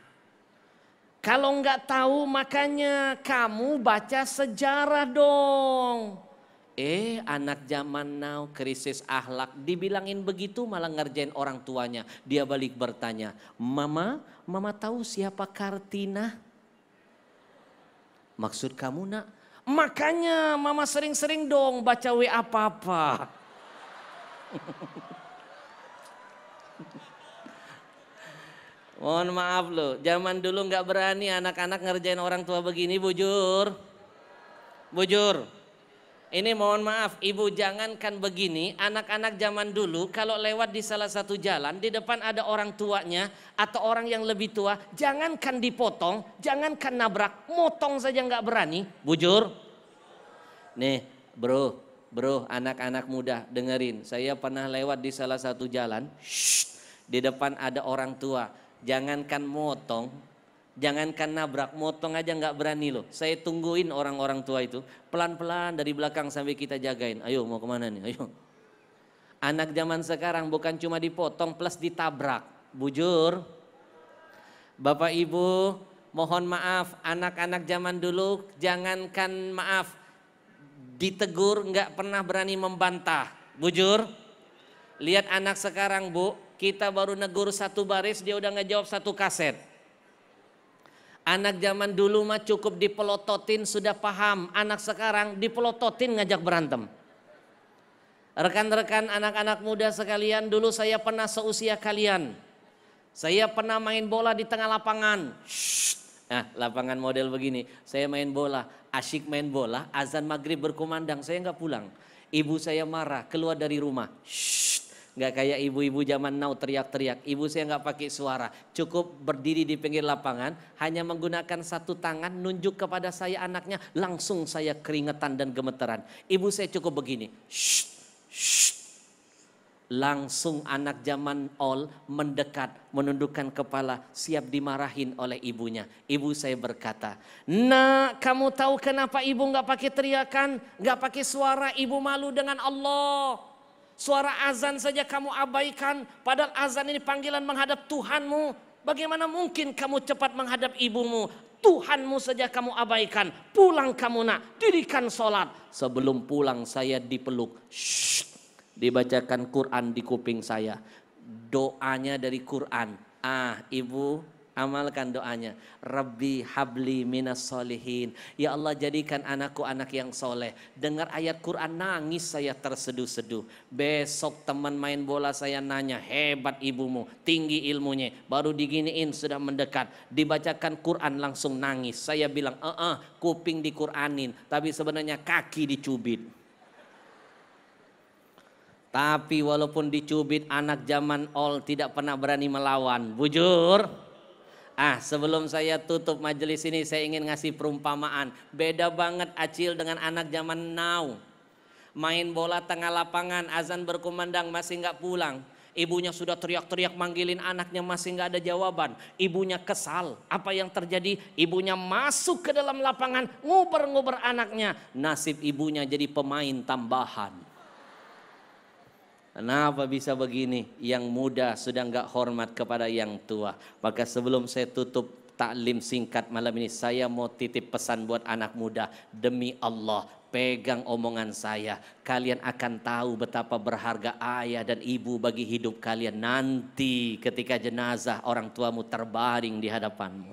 "Kalau nggak tahu makanya kamu baca sejarah dong." Anak zaman now krisis akhlak, dibilangin begitu malah ngerjain orang tuanya. Dia balik bertanya, Mama tahu siapa Kartina?" "Maksud kamu, Nak?" "Makanya Mama sering-sering dong baca WA Papa." Mohon maaf loh, zaman dulu nggak berani anak-anak ngerjain orang tua begini, bujur. Bujur. Ini mohon maaf, ibu jangankan begini, anak-anak zaman dulu kalau lewat di salah satu jalan, di depan ada orang tuanya atau orang yang lebih tua, jangankan dipotong, jangankan nabrak, motong saja nggak berani, bujur. Nih bro, anak-anak muda dengerin, saya pernah lewat di salah satu jalan, di depan ada orang tua, jangankan motong, jangankan nabrak, motong aja nggak berani loh. Saya tungguin orang-orang tua itu pelan-pelan dari belakang sampai kita jagain. Ayo mau kemana nih? Ayo. Anak zaman sekarang bukan cuma dipotong plus ditabrak. Bujur. Bapak Ibu mohon maaf, anak-anak zaman dulu jangankan maaf, ditegur nggak pernah berani membantah. Bujur. Lihat anak sekarang Bu, kita baru negur satu baris dia udah ngejawab satu kaset. Anak zaman dulu mah cukup dipelototin sudah paham. Anak sekarang dipelototin ngajak berantem. Rekan-rekan anak-anak muda sekalian, dulu saya pernah seusia kalian. Saya pernah main bola di tengah lapangan. Nah, lapangan model begini. Saya main bola, asyik main bola, azan maghrib berkumandang, saya nggak pulang. Ibu saya marah, keluar dari rumah. Nggak kayak ibu-ibu zaman now teriak-teriak. Ibu saya nggak pakai suara, cukup berdiri di pinggir lapangan, hanya menggunakan satu tangan nunjuk kepada saya anaknya, langsung saya keringetan dan gemeteran. Ibu saya cukup begini, langsung anak zaman all mendekat, menundukkan kepala, siap dimarahin oleh ibunya. Ibu saya berkata, "Nak, kamu tahu kenapa ibu nggak pakai teriakan, nggak pakai suara? Ibu malu dengan Allah. Suara azan saja kamu abaikan, padahal azan ini panggilan menghadap Tuhanmu. Bagaimana mungkin kamu cepat menghadap ibumu? Tuhanmu saja kamu abaikan. Pulang kamu nak, dirikan sholat." Sebelum pulang saya dipeluk, dibacakan Quran di kuping saya. Doanya dari Quran. Ibu amalkan doanya. Rabbi habli minas solihin. Ya Allah jadikan anakku anak yang soleh. Dengar ayat Quran nangis saya terseduh-seduh. Besok teman main bola saya nanya, "Hebat ibumu, tinggi ilmunya." Baru diginiin sudah mendekat. Dibacakan Quran langsung nangis. Saya bilang, kuping di Quranin. Tapi sebenarnya kaki dicubit. Tapi walaupun dicubit, anak zaman all tidak pernah berani melawan. Bujur. Sebelum saya tutup majelis ini, saya ingin ngasih perumpamaan. Beda banget Acil dengan anak zaman now. Main bola tengah lapangan, azan berkumandang masih nggak pulang. Ibunya sudah teriak-teriak manggilin anaknya, masih nggak ada jawaban. Ibunya kesal. Apa yang terjadi? Ibunya masuk ke dalam lapangan, nguber-nguber anaknya. Nasib ibunya jadi pemain tambahan. Kenapa bisa begini? Yang muda sudah nggak hormat kepada yang tua. Maka sebelum saya tutup taklim singkat malam ini, saya mau titip pesan buat anak muda. Demi Allah, pegang omongan saya. Kalian akan tahu betapa berharga ayah dan ibu bagi hidup kalian nanti ketika jenazah orang tuamu terbaring di hadapanmu.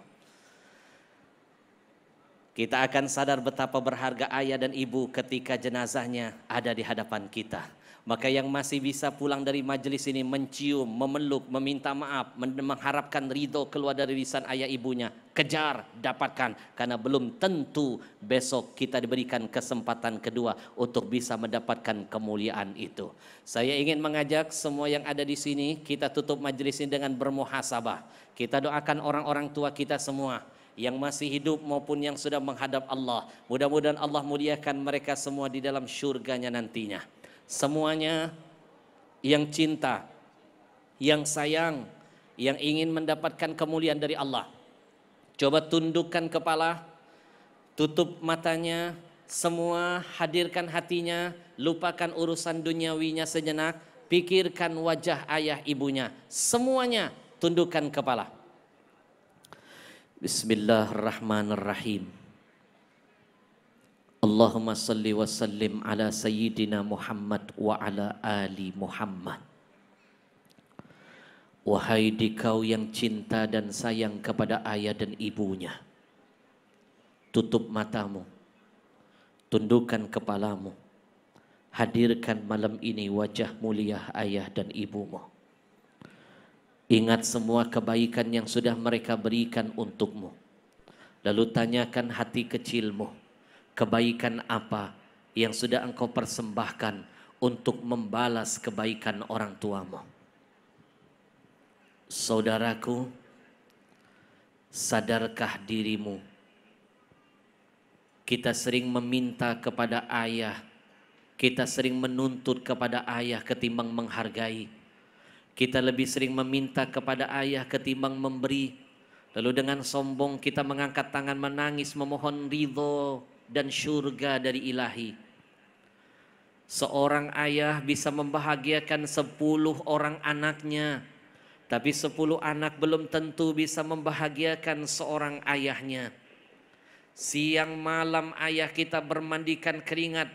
Kita akan sadar betapa berharga ayah dan ibu ketika jenazahnya ada di hadapan kita. Maka yang masih bisa pulang dari majelis ini mencium, memeluk, meminta maaf, mengharapkan ridho keluar dari lisan ayah ibunya. Kejar, dapatkan, karena belum tentu besok kita diberikan kesempatan kedua untuk bisa mendapatkan kemuliaan itu. Saya ingin mengajak semua yang ada di sini, kita tutup majelis ini dengan bermuhasabah. Kita doakan orang-orang tua kita semua yang masih hidup maupun yang sudah menghadap Allah. Mudah-mudahan Allah muliakan mereka semua di dalam syurganya nantinya. Semuanya yang cinta, yang sayang, yang ingin mendapatkan kemuliaan dari Allah, Coba tundukkan kepala, tutup matanya, semua hadirkan hatinya, lupakan urusan duniawinya sejenak, pikirkan wajah ayah ibunya. Semuanya tundukkan kepala. Bismillahirrahmanirrahim. Allahumma salli wa sallim ala sayyidina Muhammad wa ala ali Muhammad. Wahai dikau yang cinta dan sayang kepada ayah dan ibunya, tutup matamu, tundukkan kepalamu, hadirkan malam ini wajah mulia ayah dan ibumu. Ingat semua kebaikan yang sudah mereka berikan untukmu. Lalu tanyakan hati kecilmu, kebaikan apa yang sudah engkau persembahkan untuk membalas kebaikan orang tuamu. Saudaraku, sadarkah dirimu? Kita sering meminta kepada ayah, kita sering menuntut kepada ayah ketimbang menghargai. Kita lebih sering meminta kepada ayah ketimbang memberi. Lalu dengan sombong kita mengangkat tangan menangis memohon ridho dan syurga dari ilahi. Seorang ayah bisa membahagiakan 10 orang anaknya, tapi 10 anak belum tentu bisa membahagiakan seorang ayahnya. Siang malam ayah kita bermandikan keringat,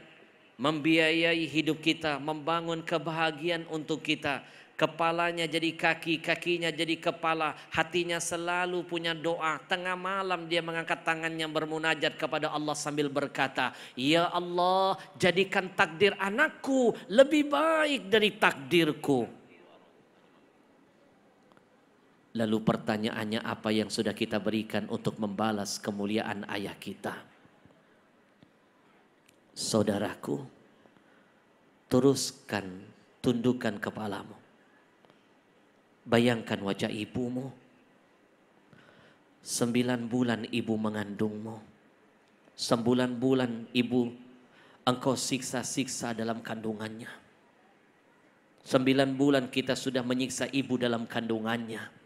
membiayai hidup kita, membangun kebahagiaan untuk kita. Kepalanya jadi kaki, kakinya jadi kepala, hatinya selalu punya doa. Tengah malam dia mengangkat tangannya bermunajat kepada Allah sambil berkata, "Ya Allah, jadikan takdir anakku lebih baik dari takdirku." Lalu pertanyaannya, apa yang sudah kita berikan untuk membalas kemuliaan ayah kita? Saudaraku, teruskan tundukkan kepalamu. Bayangkan wajah ibumu. 9 bulan ibu mengandungmu. 9 bulan ibu engkau siksa-siksa dalam kandungannya. 9 bulan kita sudah menyiksa ibu dalam kandungannya.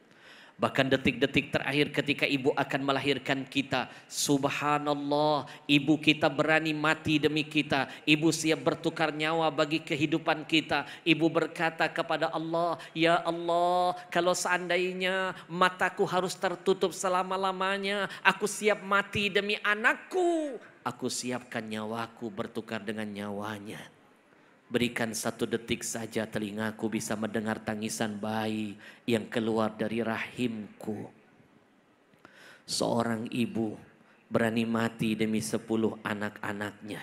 Bahkan detik-detik terakhir ketika ibu akan melahirkan kita, subhanallah, ibu kita berani mati demi kita. Ibu siap bertukar nyawa bagi kehidupan kita. Ibu berkata kepada Allah, "Ya Allah, kalau seandainya mataku harus tertutup selama-lamanya, aku siap mati demi anakku. Aku siapkan nyawaku bertukar dengan nyawanya. Berikan 1 detik saja telingaku bisa mendengar tangisan bayi yang keluar dari rahimku." Seorang ibu berani mati demi 10 anak-anaknya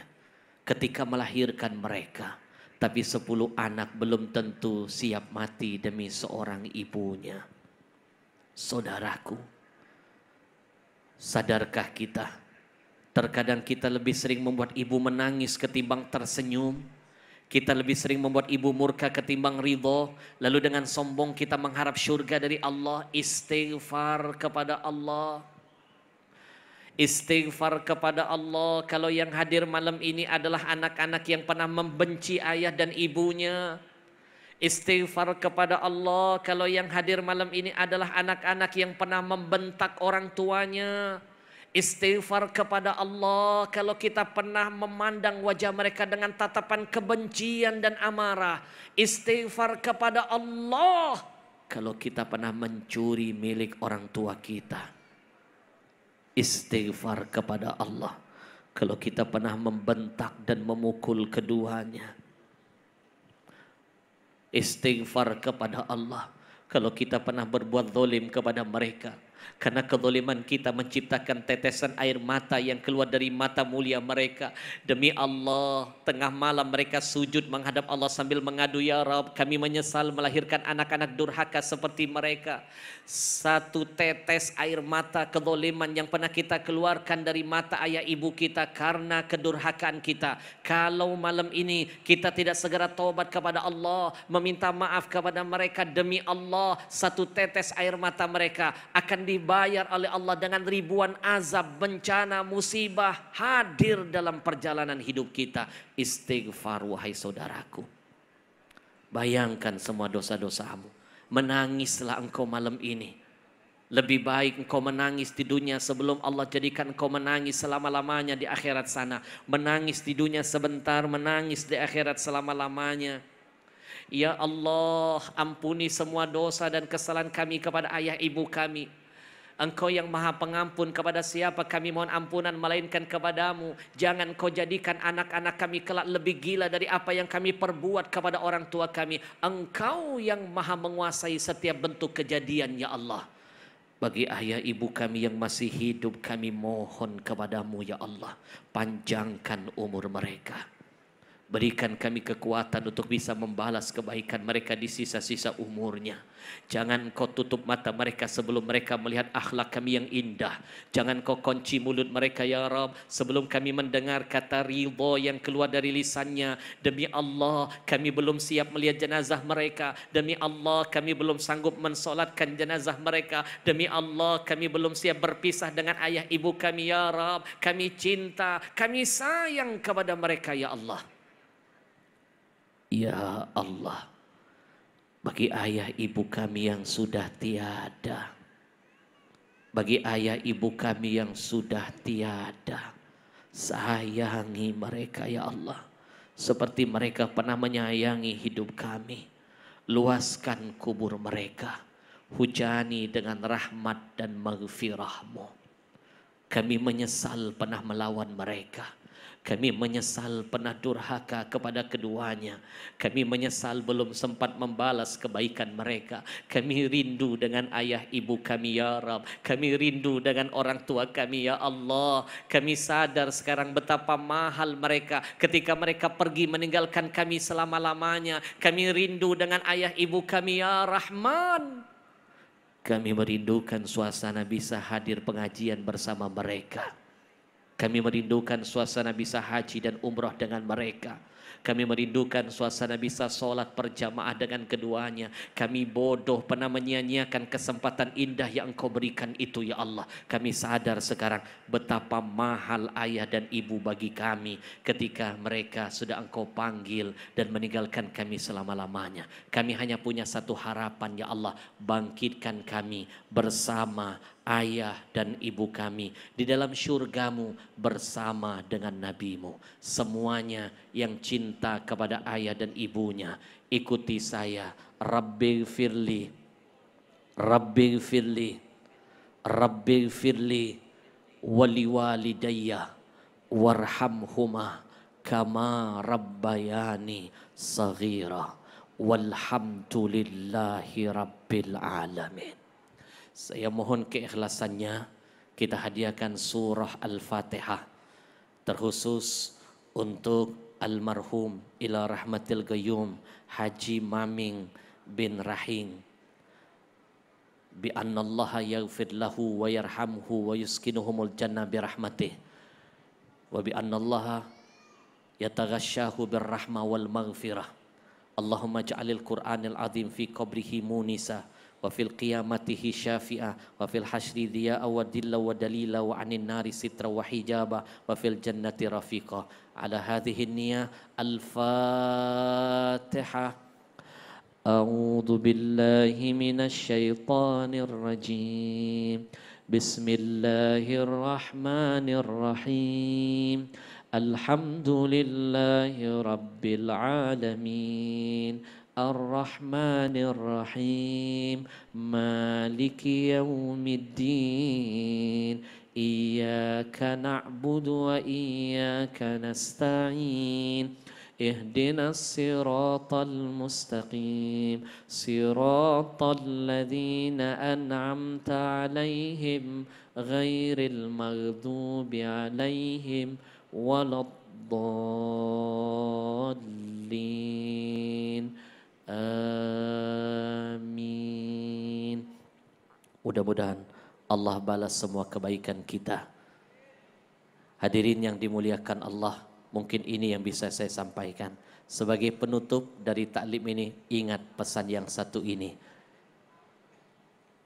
ketika melahirkan mereka. Tapi 10 anak belum tentu siap mati demi seorang ibunya. Saudaraku, sadarkah kita? Terkadang kita lebih sering membuat ibu menangis ketimbang tersenyum. Kita lebih sering membuat ibu murka ketimbang ridho. Lalu dengan sombong kita mengharap syurga dari Allah. Istighfar kepada Allah. Istighfar kepada Allah. Kalau yang hadir malam ini adalah anak-anak yang pernah membenci ayah dan ibunya, istighfar kepada Allah. Kalau yang hadir malam ini adalah anak-anak yang pernah membentak orang tuanya, istighfar kepada Allah. Kalau kita pernah memandang wajah mereka dengan tatapan kebencian dan amarah, istighfar kepada Allah. Kalau kita pernah mencuri milik orang tua kita, istighfar kepada Allah. Kalau kita pernah membentak dan memukul keduanya, istighfar kepada Allah. Kalau kita pernah berbuat zalim kepada mereka, karena kezaliman kita menciptakan tetesan air mata yang keluar dari mata mulia mereka. Demi Allah, tengah malam mereka sujud menghadap Allah sambil mengadu, "Ya Rabb, kami menyesal melahirkan anak-anak durhaka seperti mereka." 1 tetes air mata kezaliman yang pernah kita keluarkan dari mata ayah ibu kita karena kedurhakaan kita. Kalau malam ini kita tidak segera taubat kepada Allah, meminta maaf kepada mereka, demi Allah, 1 tetes air mata mereka akan dibayar oleh Allah dengan ribuan azab, bencana, musibah hadir dalam perjalanan hidup kita. Istighfar wahai saudaraku. Bayangkan semua dosa-dosamu. Menangislah engkau malam ini. Lebih baik engkau menangis di dunia sebelum Allah jadikan engkau menangis selama-lamanya di akhirat sana. Menangis di dunia sebentar, menangis di akhirat selama-lamanya. Ya Allah, ampuni semua dosa dan kesalahan kami kepada ayah ibu kami. Engkau yang maha pengampun, kepada siapa kami mohon ampunan melainkan kepadamu. Jangan kau jadikan anak-anak kami kelak lebih gila dari apa yang kami perbuat kepada orang tua kami. Engkau yang maha menguasai setiap bentuk kejadian ya Allah. Bagi ayah ibu kami yang masih hidup, kami mohon kepadamu ya Allah, panjangkan umur mereka. Berikan kami kekuatan untuk bisa membalas kebaikan mereka di sisa-sisa umurnya. Jangan kau tutup mata mereka sebelum mereka melihat akhlak kami yang indah. Jangan kau kunci mulut mereka ya Rabb sebelum kami mendengar kata ridho yang keluar dari lisannya. Demi Allah kami belum siap melihat jenazah mereka. Demi Allah kami belum sanggup mensolatkan jenazah mereka. Demi Allah kami belum siap berpisah dengan ayah ibu kami ya Rabb. Kami cinta, kami sayang kepada mereka ya Allah. Ya Allah, bagi ayah ibu kami yang sudah tiada, bagi ayah ibu kami yang sudah tiada, sayangi mereka ya Allah, seperti mereka pernah menyayangi hidup kami. Luaskan kubur mereka, hujani dengan rahmat dan maghfirah-Mu. Kami menyesal pernah melawan mereka. Kami menyesal pernah durhaka kepada keduanya. Kami menyesal belum sempat membalas kebaikan mereka. Kami rindu dengan ayah ibu kami ya Rabb. Kami rindu dengan orang tua kami ya Allah. Kami sadar sekarang betapa mahal mereka ketika mereka pergi meninggalkan kami selama-lamanya. Kami rindu dengan ayah ibu kami ya Rahman. Kami merindukan suasana bisa hadir pengajian bersama mereka. Kami merindukan suasana bisa haji dan umrah dengan mereka. Kami merindukan suasana bisa sholat berjamaah dengan keduanya. Kami bodoh pernah menyia-nyiakan kesempatan indah yang Engkau berikan itu ya Allah. Kami sadar sekarang betapa mahal ayah dan ibu bagi kami ketika mereka sudah Engkau panggil dan meninggalkan kami selama-lamanya. Kami hanya punya satu harapan ya Allah, bangkitkan kami bersama ayah dan ibu kami di dalam syurgamu bersama dengan nabimu. Semuanya yang cinta kepada ayah dan ibunya, ikuti saya. Rabbi firli, Rabbi firli, Rabbi firli wali walidayya warhamhuma kama rabbayani saghira walhamdulillahi rabbil alamin. Saya mohon keikhlasannya kita hadiahkan surah Al-Fatihah terkhusus untuk almarhum ila rahmatil qayyum Haji Maming bin Rahing. Bi annallaha yaghfir lahu wa yarhamhu wa yuskinuhumul jannah bi rahmatih. Wa bi annallaha yataghasyahu bir rahmah wal maghfirah. Allahumma ja'alil Qur'anil azim fi qabrihi munisa wa fil qiyamatihi syafi'ah wa fil hasyri dhiya'a wa dilla wa dalila wa anin nari sitra wa hijaba wa fil jannati rafiqa. Ala hadhihi niyah al-Fatihah. A'udzu billahi minasy syaithanir rajim. Bismillahirrahmanirrahim. Alhamdulillahi rabbil alamin. الرحمن الرحيم مالك يوم الدين إياك نعبد وإياك نستعين اهدنا الصراط المستقيم صراط الذين أنعمت عليهم غير المغضوب عليهم ولا الضالين. Amin. Mudah-mudahan Allah balas semua kebaikan kita. Hadirin yang dimuliakan Allah, mungkin ini yang bisa saya sampaikan. Sebagai penutup dari taklim ini, ingat pesan yang satu ini.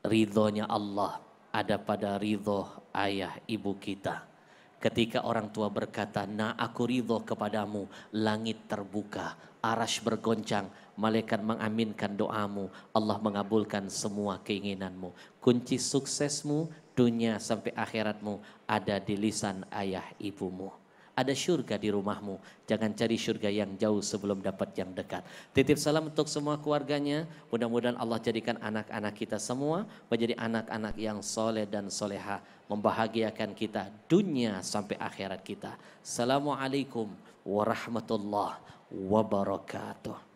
Ridhonya Allah ada pada ridho ayah ibu kita. Ketika orang tua berkata, "Nah, aku ridho kepadamu," langit terbuka, arasy bergoncang, malaikat mengaminkan doamu, Allah mengabulkan semua keinginanmu. Kunci suksesmu dunia sampai akhiratmu ada di lisan ayah ibumu. Ada surga di rumahmu, jangan cari surga yang jauh sebelum dapat yang dekat. Titip salam untuk semua keluarganya, mudah-mudahan Allah jadikan anak-anak kita semua menjadi anak-anak yang soleh dan soleha, membahagiakan kita dunia sampai akhirat kita. Assalamualaikum warahmatullahi wabarakatuh.